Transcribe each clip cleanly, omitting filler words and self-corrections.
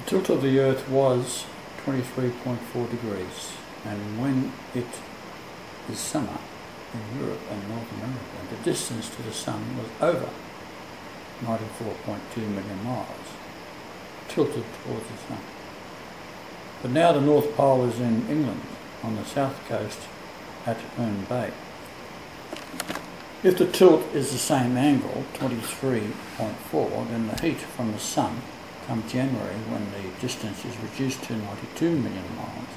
The tilt of the Earth was 23.4 degrees, and when it is summer in Europe and North America, the distance to the Sun was over 94.2 million miles, tilted towards the Sun. But now the North Pole is in England, on the south coast at Herne Bay. If the tilt is the same angle, 23.4, then the heat from the Sun come January, when the distance is reduced to 92 million miles,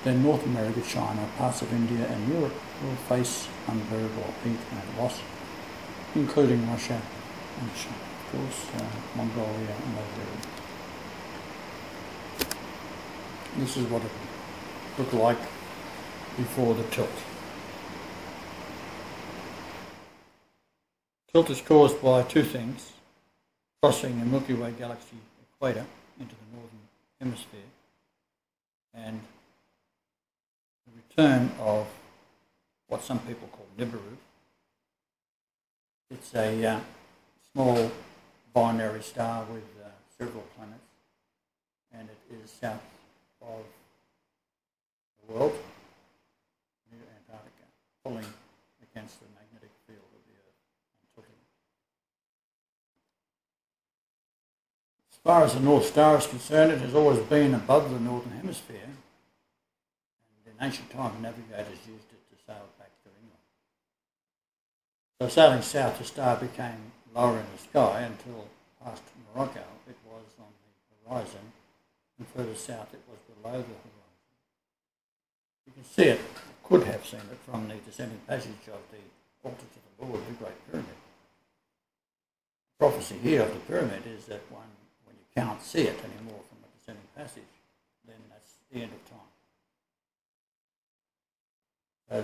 then North America, China, parts of India and Europe will face unbearable heat and loss, including Russia and China, of course, Mongolia and those areas. This is what it looked like before the tilt. Tilt is caused by two things: crossing the Milky Way galaxy equator into the Northern Hemisphere, and the return of what some people call Nibiru. It's a small binary star with several planets, and it is south of the world, near Antarctica, pulling against the magnetic field of the Earth and tilting. As far as the North Star is concerned, it has always been above the Northern Hemisphere, and in ancient times navigators used it to sail back to England. So sailing south, the star became lower in the sky until past Morocco it was on the horizon, and further south it was below the horizon. You can see it, could have seen it, from the descending passage of the altar to the Lord, the Great Pyramid. The prophecy here of the pyramid is that when you can't see it anymore from the descending passage, then that's the end of time.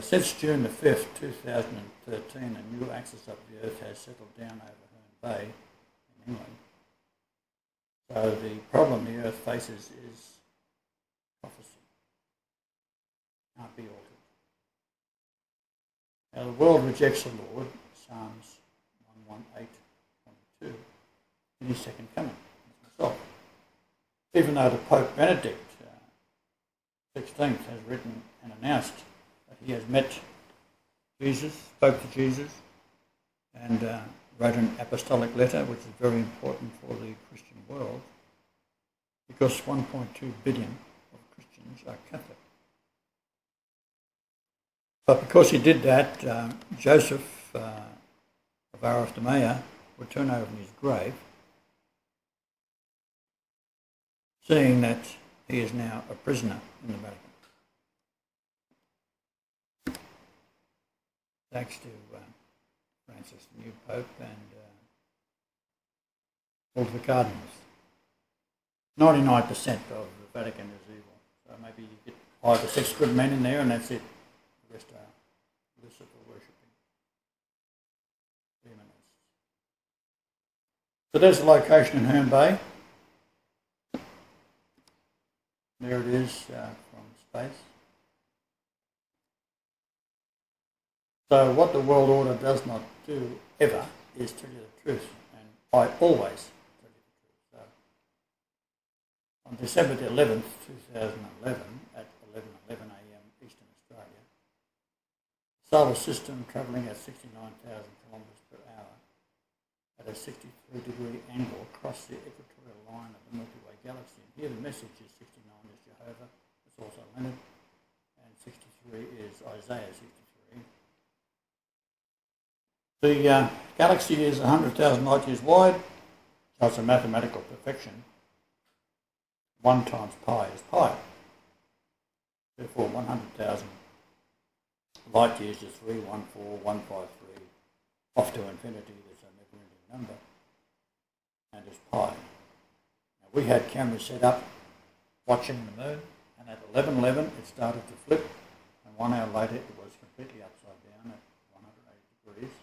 Since June the 5th, 2013, a new axis of the Earth has settled down over Herne Bay in England. So the problem the Earth faces is prophecy. Can't be altered. Now the world rejects the Lord, Psalms 118:22, in his second coming, as myself. Even though the Pope Benedict XVI has written and announced that he has met Jesus, spoke to Jesus, and wrote an apostolic letter, which is very important for the Christian world, because 1.2 billion of Christians are Catholic. But because he did that, Joseph of Arimathea would turn over in his grave, seeing that he is now a prisoner in the Vatican. Thanks to Francis, the new Pope, and all the cardinals. 99% of the Vatican is evil. So maybe you get 5 or 6 good men in there and that's it. The rest are Lucifer worshipping demonists. So there's the location in Herne Bay. There it is from space. So what the world order does not do ever is tell you the truth, and I always tell you the truth. So on December the 11th, 2011, at 11:11 a.m. Eastern Australia, the solar system travelling at 69,000 kilometres per hour at a 63-degree angle crossed the equatorial line of the Milky Way galaxy. And here the message is 69 is Jehovah, it's also Leonard, and 63 is Isaiah 63. The galaxy is 100,000 light years wide, so it's a mathematical perfection. 1 times pi is pi. Therefore, 100,000 light years is 314,153, off to infinity. There's a never-ending number, and it's pi. Now, we had cameras set up watching the moon, and at 11:11 it started to flip, and 1 hour later it was completely upside down at 180 degrees.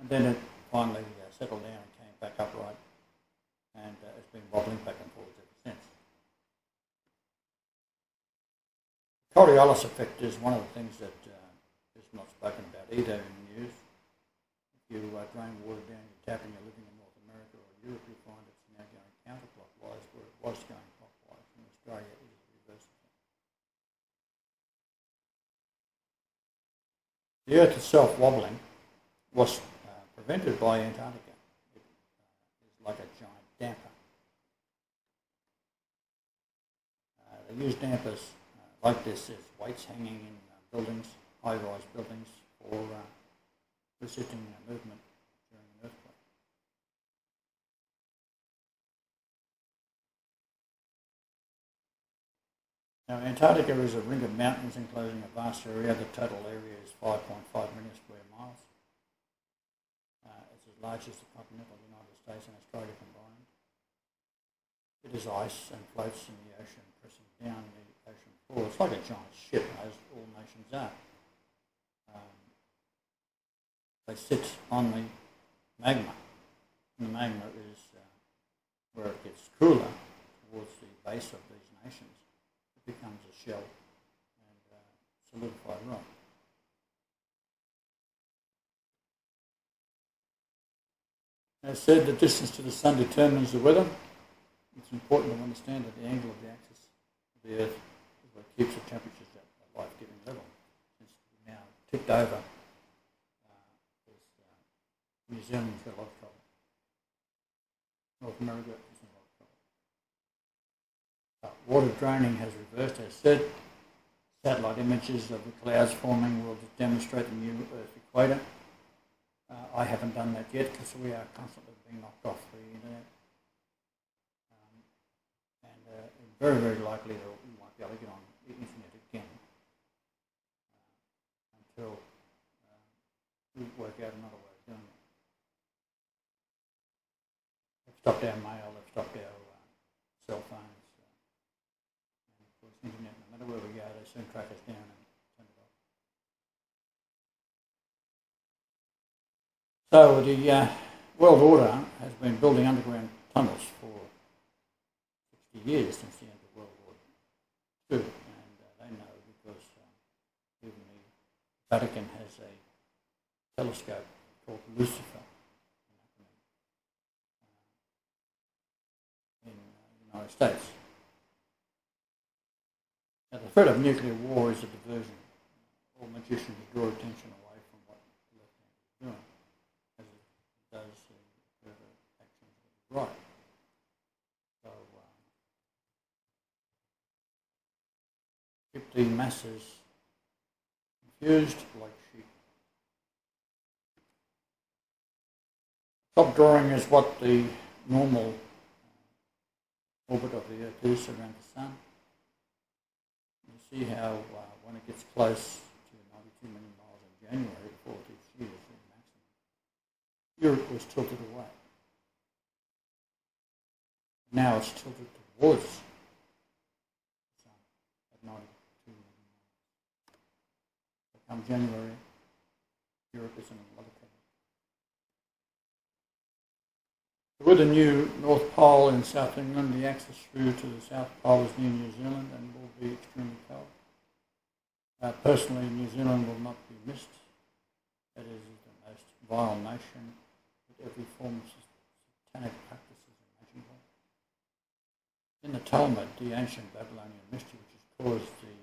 And then it finally settled down and came back upright, and it's been wobbling back and forwards ever since. The Coriolis effect is one of the things that is not spoken about either in the news. If you drain water down your tap and you're living in North America or Europe, you find it's now going counterclockwise where it was The Earth itself wobbling was prevented by Antarctica. It is like a giant damper. They use dampers like this as weights hanging in buildings, high-rise buildings, for resisting movement during an earthquake. Now, Antarctica is a ring of mountains enclosing a vast area. The total area is 5.5 million square miles. It's as large as the continental United States and Australia combined. It is ice and floats in the ocean, pressing down the ocean floor. It's like a giant ship, as all nations are. They sit on the magma. And the magma is where it gets cooler towards the base of these nations. It becomes a shell and solidified rock. As said, the distance to the sun determines the weather. It's important to understand that the angle of the axis of the Earth is what keeps the temperatures at a life-giving level. Since we're now tipped over, New Zealand's got a lot of trouble. North America is in a lot of trouble. Water draining has reversed, as said. Satellite images of the clouds forming will demonstrate the new Earth equator. I haven't done that yet because we are constantly being knocked off the internet. Very, very likely that we won't be able to get on the internet again until we work out another way of doing it. They've stopped our mail, they've stopped our cell phones, and of course internet, no matter where we go, they soon track us down and turn it off. So the world order has been building underground tunnels for 60 years since the end of World War II, and they know because even the Vatican has a telescope called Lucifer in the United States. Now, the threat of nuclear war is a diversion. All magicians draw attention away from what the left hand is doing, as it does further actions of the right. Keep the masses confused like sheep. Top drawing is what the normal orbit of the Earth is around the Sun. You see how when it gets close to 92 million miles in January, 46 years in maximum, Europe was tilted away. Now it's tilted towards the Sun at 92 million miles. So come January, Europe is in a lot of trouble. With the new North Pole in South England, the axis through to the South Pole is near New Zealand and will be extremely cold. Personally, New Zealand will not be missed. It is the most vile nation with every form of satanic practice is imaginable. In the Talmud, the ancient Babylonian mystery, which has caused the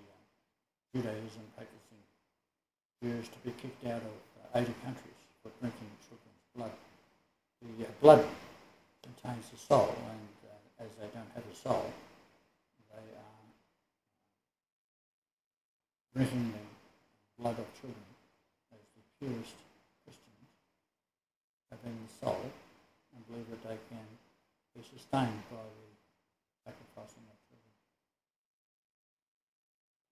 Judaism practicing Jews to be kicked out of 80 countries for drinking children's blood. The blood contains the soul, and as they don't have a soul, they are drinking the blood of children as the purest Christians, having the soul, and believe that they can be sustained by the sacrificing of children.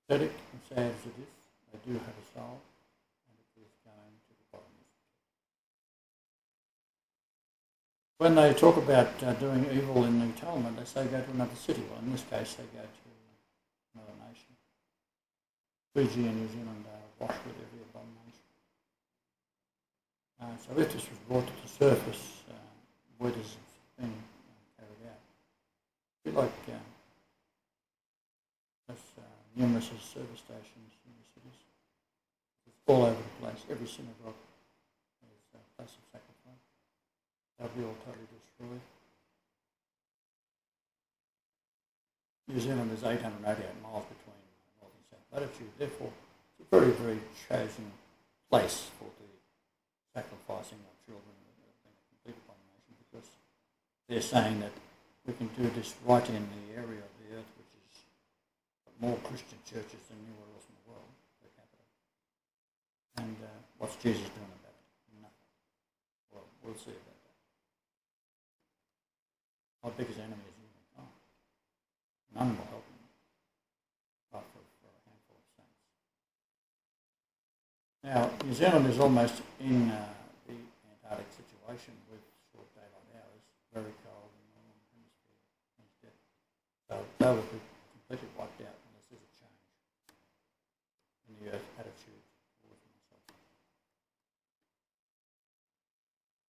Pathetic and sad as it is, they do have a soul, and it is going to the bottom of the pit. When they talk about doing evil in the Talmud, they say go to another city. Well, in this case, they go to another nation. Fiji and New Zealand are washed with every abomination. So if this was brought to the surface, where does it been carried out? A bit like numerous service stations in the cities. It's all over the place. Every synagogue is a place of sacrifice. They'll be all totally destroyed. New Zealand is 888 miles between north and south latitude. Therefore, it's a very, very chosen place for the sacrificing of children being a complete abomination, because they're saying that we can do this right in the area of the earth which is more Christian churches than anywhere else in the world per capita. And what's Jesus doing about it? Nothing. Well, we'll see about that. Our biggest enemy is humankind. None will help him, apart from for a handful of saints. Now, New Zealand is almost in the Antarctic situation with short daylight hours, very cold in the Northern Hemisphere instead. So they will be completely wiped out unless there's a change in the Earth's attitude towards myself.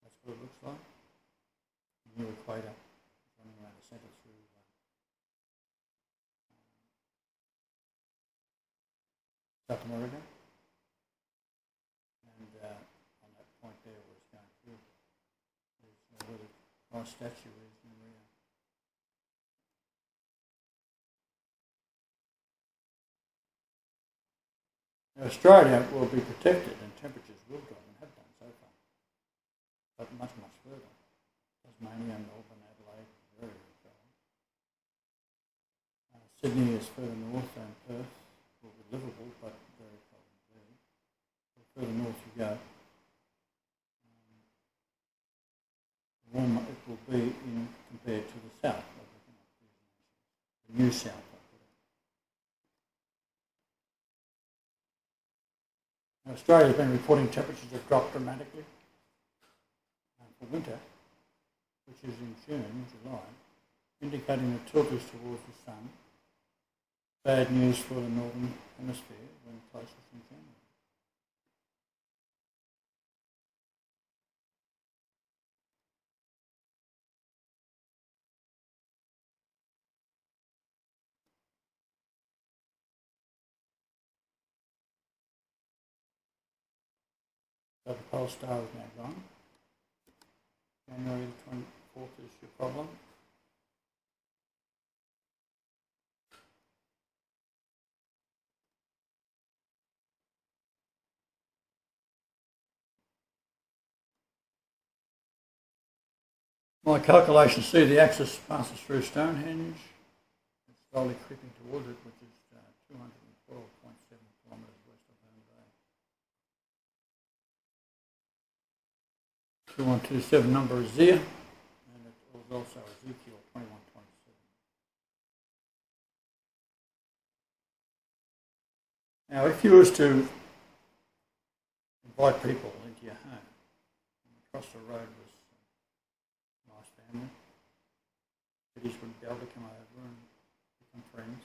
That's what it looks like. The new equator is running around the centre through South America. And on that point there where it's going through, there's where the Christ statue is in Rio. Now, Australia will be protected and temperatures will drop and have done so far, but much, much further. Tasmania, Melbourne, Adelaide, very, very cold. Sydney is further north than Perth, will be livable but very cold indeed. The further north you go, the warmer it will be compared to the south of the new south. Australia has been reporting temperatures have dropped dramatically for winter, which is in June, July, indicating the tilt is towards the sun. Bad news for the Northern Hemisphere when closest in January. So the pole star is now gone. January the 24th is your problem. My calculations see the axis passes through Stonehenge. It's slowly creeping towards it, which is 212.7 kilometres west of Home Bay. 2127 number is there, and it was also Ezekiel 2127. Now, if you was to invite people into your home, and across the road was a nice family, kiddies would be able to come over and become friends,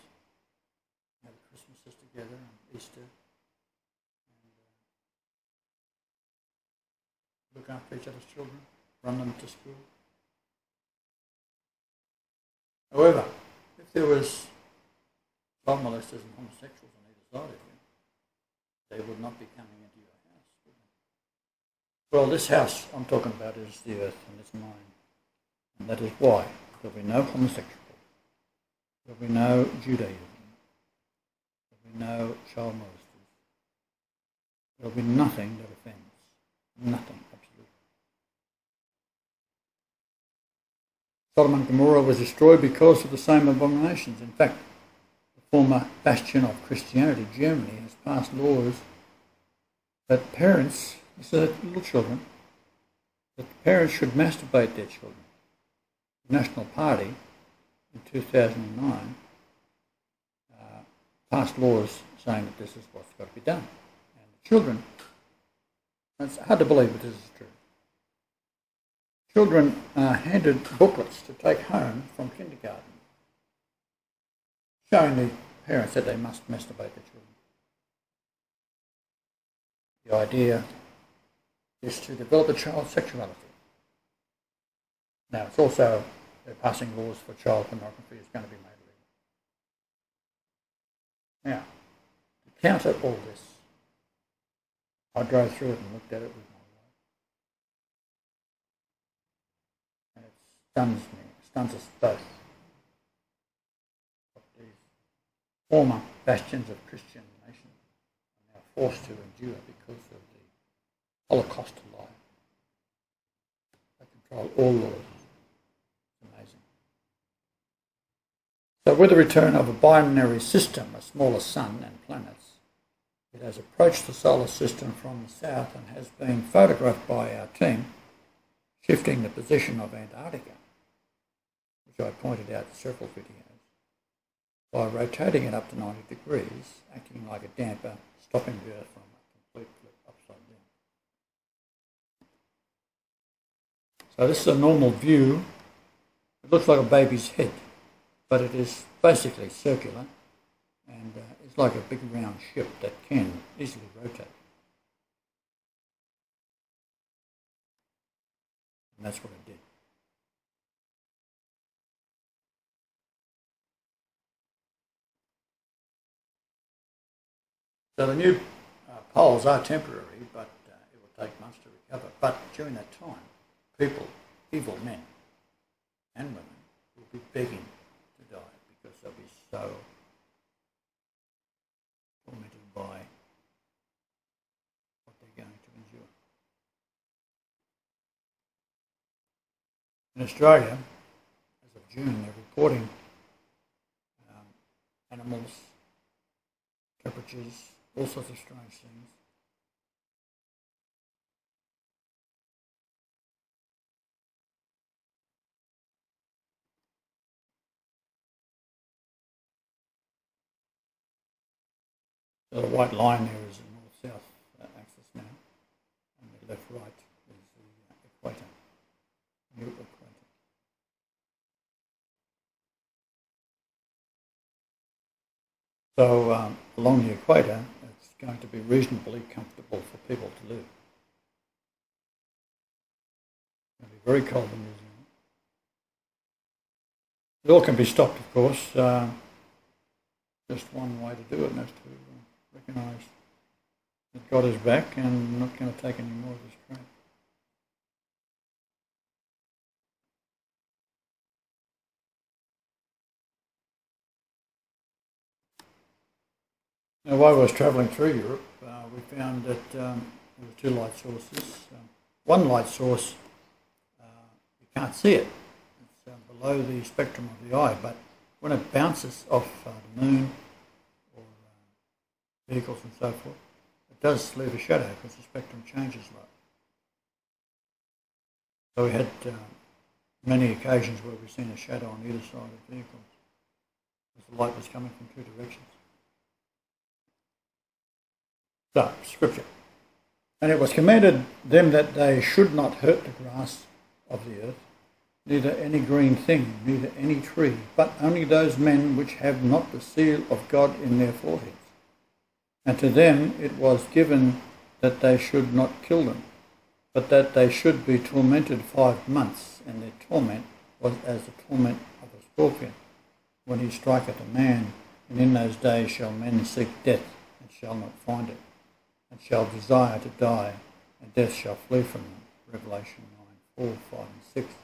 have Christmases together and Easter, and look after each other's children, run them to school. However, if there was child molesters and homosexuals on either side of you, they would not be coming into your house, would they? Well, this house I'm talking about is the earth and it's mine. And that is why there'll be no homosexual, there'll be no Judaism, there'll be no child molesters, there'll be nothing that offends. Nothing, absolutely. Sodom and Gomorrah was destroyed because of the same abominations. In fact, former bastion of Christianity, Germany, has passed laws that parents, so that little children, that parents should masturbate their children. The National Party in 2009 passed laws saying that this is what's got to be done. And the children, it's hard to believe but this is true. Children are handed booklets to take home from kindergarten, showing the parents that they must masturbate their children. The idea is to develop a child's sexuality. Now, it's also, they're passing laws for child pornography is going to be made legal. Now, to counter all this, I drove through it and looked at it with my wife. And it stuns me, it stuns us both. Former bastions of Christian nation are now forced to endure because of the Holocaust lie. They control all laws. It's amazing. So with the return of a binary system, a smaller sun and planets, it has approached the solar system from the south and has been photographed by our team, shifting the position of Antarctica, which I pointed out in several videos, by rotating it up to 90 degrees, acting like a damper, stopping the Earth from a complete flip upside down. So this is a normal view. It looks like a baby's head, but it is basically circular, and it's like a big round ship that can easily rotate. And that's what it did. So the new poles are temporary, but it will take months to recover. But during that time, people, evil men and women, will be begging to die because they'll be so tormented by what they're going to endure. In Australia, as of June, they're reporting animals, temperatures, all sorts of strange things. So the white line there is the north-south axis now, and the left-right is the equator, new equator. So along the equator, it's going to be reasonably comfortable for people to live. It's going to be very cold in New Zealand. It all can be stopped, of course. Just one way to do it, and that's to recognise that God is back and not going to take any more of this crap. Now, while I was travelling through Europe, we found that there were two light sources. One light source, you can't see it. It's below the spectrum of the eye, but when it bounces off the moon or vehicles and so forth, it does leave a shadow because the spectrum changes light. So we had many occasions where we've seen a shadow on either side of vehicles because the light was coming from two directions. So, Scripture. And it was commanded them that they should not hurt the grass of the earth, neither any green thing, neither any tree, but only those men which have not the seal of God in their foreheads. And to them it was given that they should not kill them, but that they should be tormented 5 months, and their torment was as the torment of a scorpion, when he striketh a man, and in those days shall men seek death, and shall not find it, and shall desire to die, and death shall flee from them. Revelation 9, 4, 5 and 6.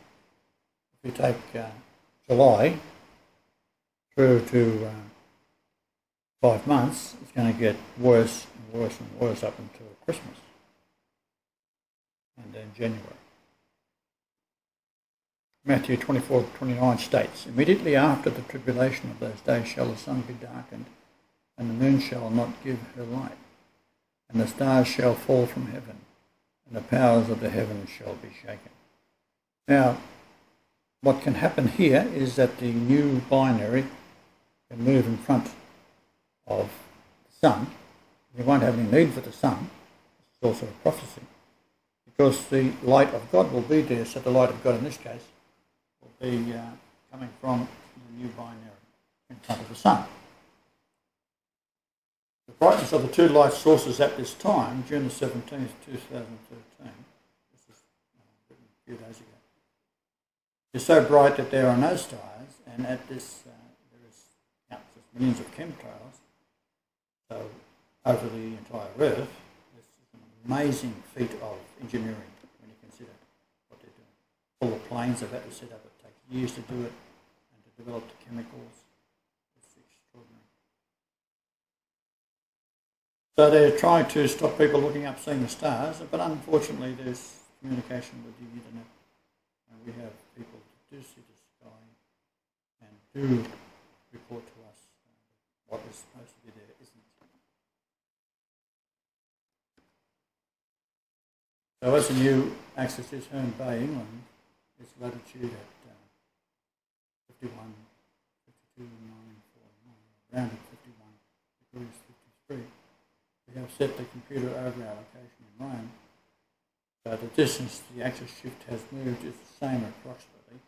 If you take July through to 5 months, it's going to get worse and worse and worse up until Christmas, and then January. Matthew 24:29 states, immediately after the tribulation of those days shall the sun be darkened, and the moon shall not give her light, and the stars shall fall from heaven, and the powers of the heavens shall be shaken. Now, what can happen here is that the new binary can move in front of the sun. You won't have any need for the sun. It's also a prophecy, because the light of God will be there. So the light of God in this case will be coming from the new binary in front of the sun. The brightness of the two light sources at this time, June the 17th, 2013, this is written a few days ago, is so bright that there are no stars, and at this there is countless millions of chemtrails. So over the entire Earth, this is an amazing feat of engineering when you consider what they're doing. All the planes they've had to set up, it takes years to do it, and to develop the chemicals. It's extraordinary. So they're trying to stop people looking up, seeing the stars, but unfortunately there's communication with the internet, and we have people that do see the sky and do report to us what is supposed to be there isn't. So as the new axis is Herne Bay, England, its latitude at 51, 52, 949, around at 51 degrees 53. We have set the computer over our location in Rome. So the distance the axis shift has moved is the same approximately,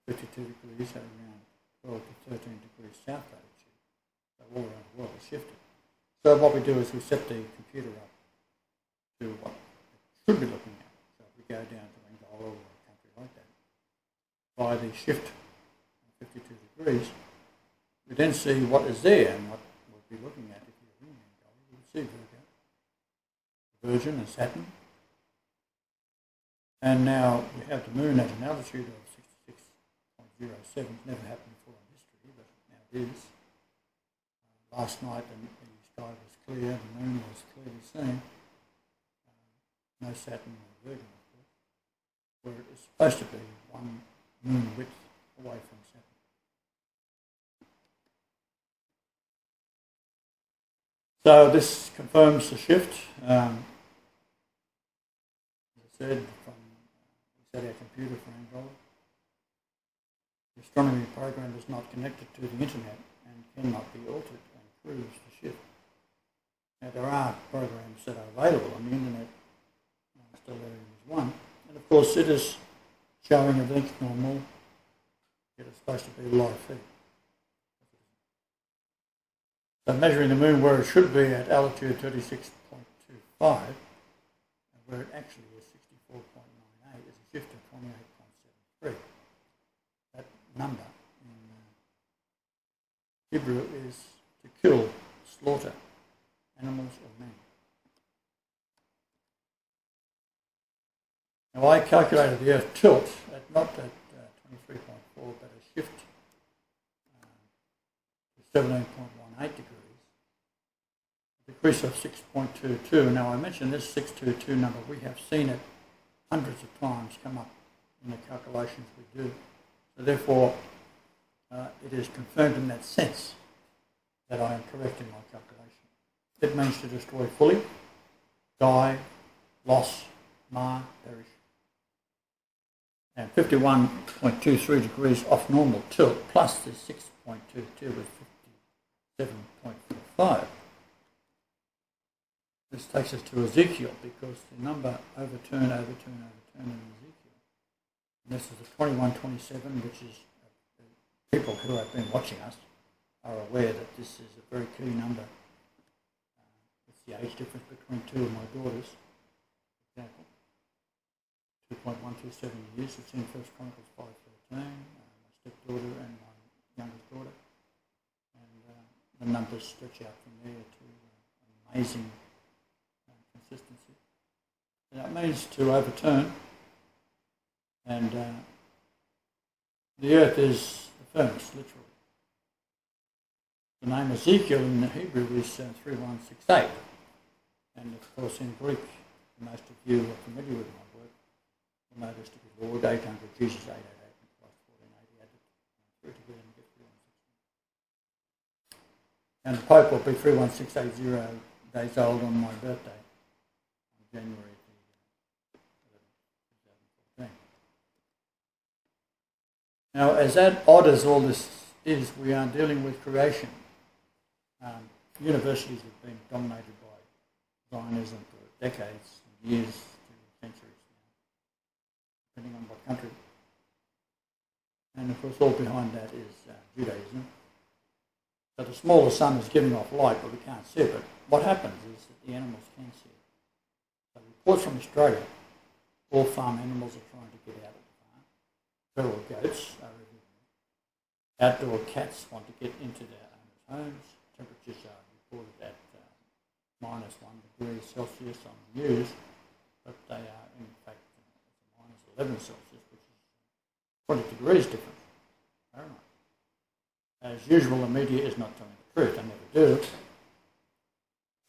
52 degrees at around 12 to 13 degrees south latitude. So all around the world is shifted. So what we do is we set the computer up to what it should be looking at. So if we go down to Angola or a country like that, by the shift of 52 degrees, we then see what is there and what we'll be looking at. If you're in Angola, you will see Virgin and Saturn. And now we have the moon at an altitude of 66.07. Never happened before in history, but now it is. Last night the sky was clear, the moon was clearly seen. No Saturn or Virgin, of course, where it is supposed to be one moon width away from Saturn. So this confirms the shift. As I said, we set our computer for Angola. The astronomy program is not connected to the internet and cannot be altered and proves the shift. Now there are programs that are available on the internet. Stellarium is one, and of course it is showing everything's normal. It is supposed to be a live feed. So measuring the moon where it should be at altitude 36.25, and where it actually is 64.98, is a shift of 28.73. That number in Hebrew is to kill, slaughter, animals or men. Now I calculated the Earth tilt at not at 23.4, but a shift to 17.18 degrees, a decrease of 6.22. Now I mentioned this 622 number, we have seen it hundreds of times come up in the calculations we do. So therefore it is confirmed in that sense that I am correct in my calculation. It means to destroy fully, die, loss, mar, perish. And 51.23 degrees off normal tilt plus the 6.22 is 57.45. This takes us to Ezekiel because the number overturn in Ezekiel. And this is the 2127, which is people who have been watching us are aware that this is a very key number. It's the age difference between two of my daughters, for example. 2.127 years. It's in 1 Chronicles 5:13, my stepdaughter and my youngest daughter. And the numbers stretch out from there to amazing consistency. And that means to overturn. And the earth is the furnace, literally. The name Ezekiel in the Hebrew is 3168. And of course in Greek, most of you are familiar with my work. You'll notice to be Lord 800, Jesus 888, and Christ 1480 added 3 together and get 3168. And the Pope will be 31680 days old on my birthday, on January 11th, 2014. Now, as odd as all this is, we are dealing with creation. Universities have been dominated by Zionism for decades, years, to centuries now, depending on what country. And of course, all behind that is Judaism. So the smaller sun is giving off light, but we can't see it. But what happens is that the animals can see it. So reports from Australia, all farm animals are trying to get out of the farm. Feral goats are everywhere. Outdoor cats want to get into their owners' homes. Temperatures are reported at -1 degree Celsius on the news, but they are in fact -11 Celsius, which is 20 degrees different. Fahrenheit. As usual, the media is not telling the truth. They never do.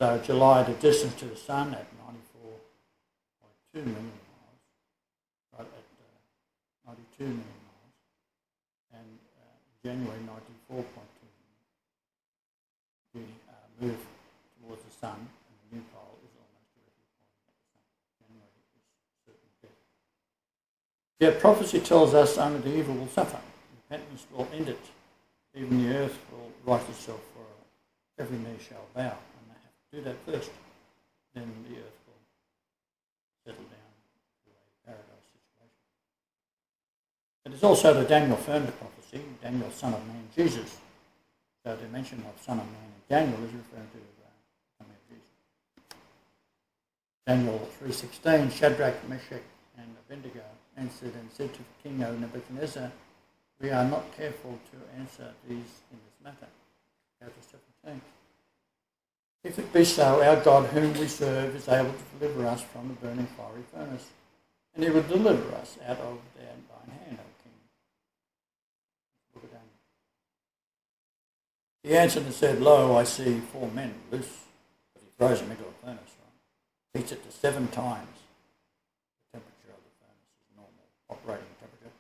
So July, the distance to the Sun at 94.2 million miles, right at 92 million miles, and January 94.2 million. We move towards the Sun, and the new pole is almost directly pointing at the Sun. January is certain death. Yet prophecy tells us only the evil will suffer. Repentance will end it. Even the earth will right itself, for every knee shall bow. And they have to do that first. Then the earth will settle down to a paradise situation. It is also the Daniel furnace prophecy, Daniel, son of man, Jesus. So the mention of son of man in Daniel is referring to the coming of Jesus. Daniel 3:16, Shadrach, Meshach, and Abednego answered and said to King Nebuchadnezzar, we are not careful to answer these in this matter. Go to 17. If it be so, our God whom we serve is able to deliver us from the burning fiery furnace, and he will deliver us out of thine hand, O King. Look at Daniel. He answered and said, lo, I see 4 men loose, but he throws them into a furnace, right? Heats it to 7 times the temperature of the furnace is normal operating temperature.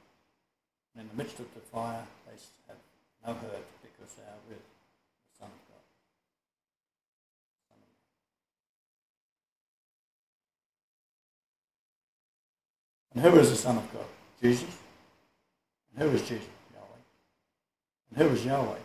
And in the midst of the fire, they have no hurt because they are with the Son of God. And who is the Son of God? Jesus. And who is Jesus? Yahweh. And who is Yahweh?